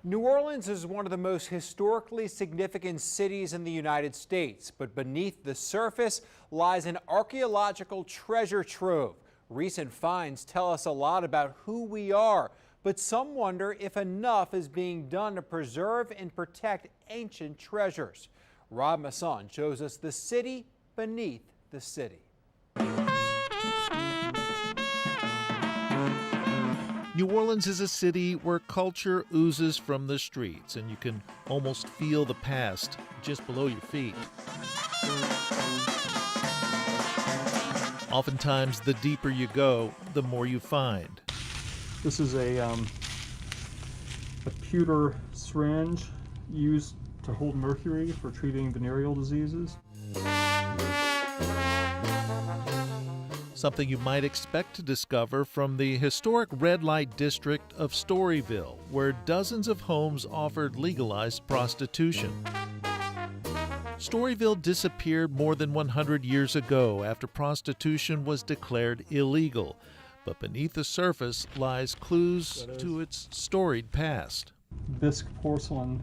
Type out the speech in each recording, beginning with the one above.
New Orleans is one of the most historically significant cities in the United States, but beneath the surface lies an archaeological treasure trove. Recent finds tell us a lot about who we are, but some wonder if enough is being done to preserve and protect ancient treasures. Rob Masson shows us the city beneath the city. New Orleans is a city where culture oozes from the streets, and you can almost feel the past just below your feet. Oftentimes, the deeper you go, the more you find. This is a pewter syringe used to hold mercury for treating venereal diseases. Something you might expect to discover from the historic red light district of Storyville, where dozens of homes offered legalized prostitution. Storyville disappeared more than 100 years ago after prostitution was declared illegal, but beneath the surface lies clues to its storied past. Bisque porcelain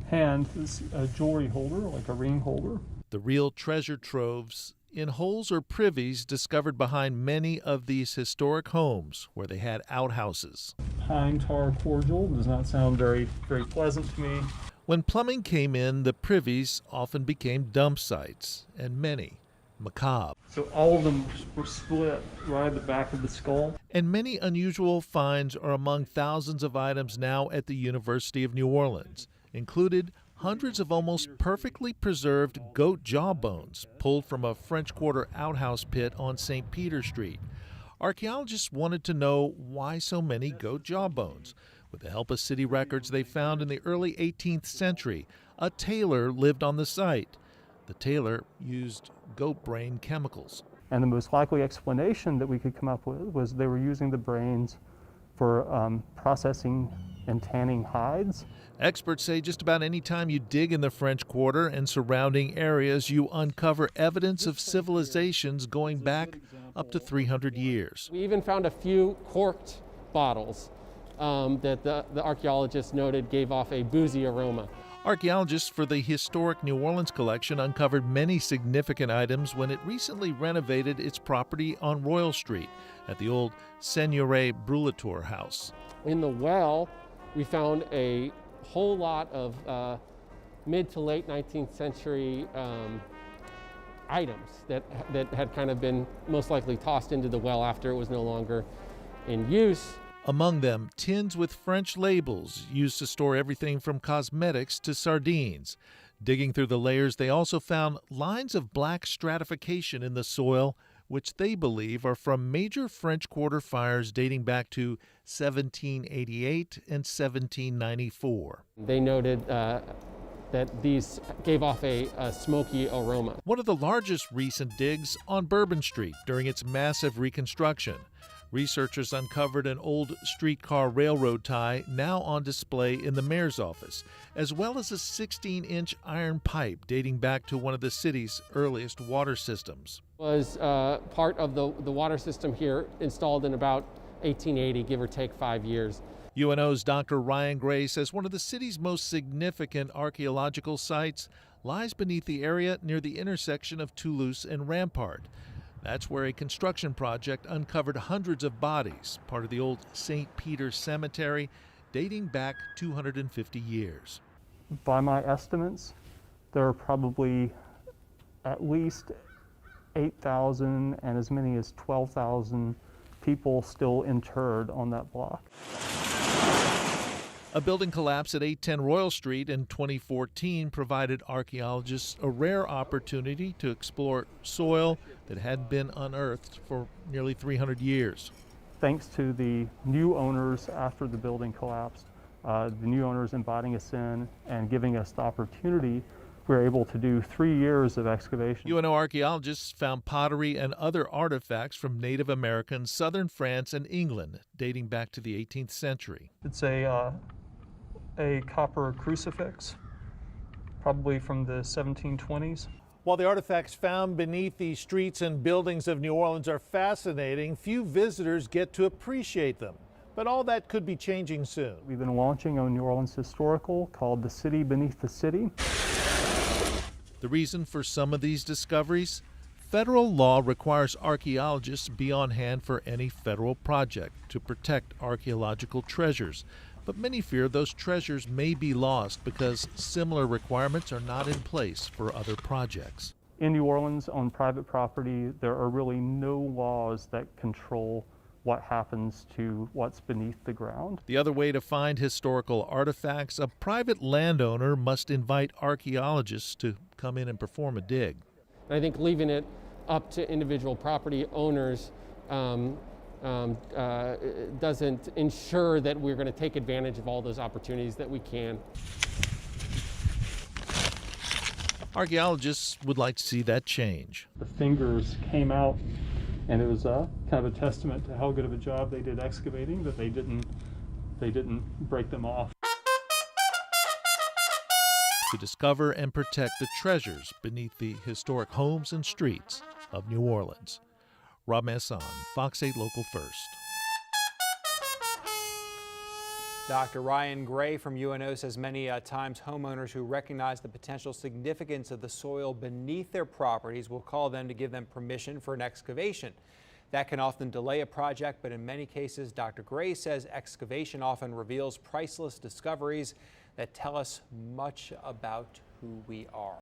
hand is a jewelry holder, like a ring holder. The real treasure troves in holes or privies discovered behind many of these historic homes where they had outhouses. Pine tar cordial does not sound very pleasant to me. When plumbing came in, the privies often became dump sites, and many macabre. So all of them were split right at the back of the skull. And many unusual finds are among thousands of items now at the University of New Orleans, included hundreds of almost perfectly preserved goat jaw bones pulled from a French Quarter outhouse pit on St. Peter Street. Archaeologists wanted to know why so many goat jaw bones. With the help of city records they found in the early 18th century, a tailor lived on the site. The tailor used goat brain chemicals. And the most likely explanation that we could come up with was they were using the brains for processing and tanning hides. Experts say just about any time you dig in the French Quarter and surrounding areas, you uncover evidence of civilizations going back up to 300 years. We even found a few corked bottles that the archaeologists noted gave off a boozy aroma. Archaeologists for the historic New Orleans collection uncovered many significant items when it recently renovated its property on Royal Street at the old Seigneurie Brûlatour house. In the well, we found a whole lot of mid to late 19th century items that had kind of been most likely tossed into the well after it was no longer in use. Among them, tins with French labels used to store everything from cosmetics to sardines. Digging through the layers, they also found lines of black stratification in the soil, which they believe are from major French Quarter fires dating back to 1788 and 1794. They noted that these gave off a smoky aroma. One of the largest recent digs on Bourbon Street during its massive reconstruction. Researchers uncovered an old streetcar railroad tie now on display in the mayor's office, as well as a 16-inch iron pipe dating back to one of the city's earliest water systems. It was part of the water system here, installed in about 1880, give or take 5 years. UNO's Dr. Ryan Gray says one of the city's most significant archaeological sites lies beneath the area near the intersection of Toulouse and Rampart. That's where a construction project uncovered hundreds of bodies, part of the old St. Peter Cemetery, dating back 250 years. By my estimates, there are probably at least 8,000 and as many as 12,000 people still interred on that block. A building collapse at 810 Royal Street in 2014 provided archaeologists a rare opportunity to explore soil that had been unearthed for nearly 300 years. Thanks to the new owners after the building collapsed, the new owners inviting us in and giving us the opportunity, we were able to do 3 years of excavation. UNO archaeologists found pottery and other artifacts from Native American, southern France, and England dating back to the 18th century. It's a copper crucifix, probably from the 1720s. While the artifacts found beneath the streets and buildings of New Orleans are fascinating, few visitors get to appreciate them. But all that could be changing soon. We've been launching a New Orleans historical called The City Beneath the City. The reason for some of these discoveries? Federal law requires archaeologists be on hand for any federal project to protect archaeological treasures. But many fear those treasures may be lost because similar requirements are not in place for other projects. In New Orleans, on private property, there are really no laws that control what happens to what's beneath the ground. The other way to find historical artifacts, a private landowner must invite archaeologists to come in and perform a dig. I think leaving it up to individual property owners doesn't ensure that we're going to take advantage of all those opportunities that we can. Archaeologists would like to see that change. The fingers came out, and it was kind of a testament to how good of a job they did excavating that they didn't break them off. To discover and protect the treasures beneath the historic homes and streets of New Orleans. Rob Masson, Fox 8 Local First. Dr. Ryan Gray from UNO says many times homeowners who recognize the potential significance of the soil beneath their properties will call them to give them permission for an excavation. That can often delay a project, but in many cases, Dr. Gray says excavation often reveals priceless discoveries that tell us much about who we are.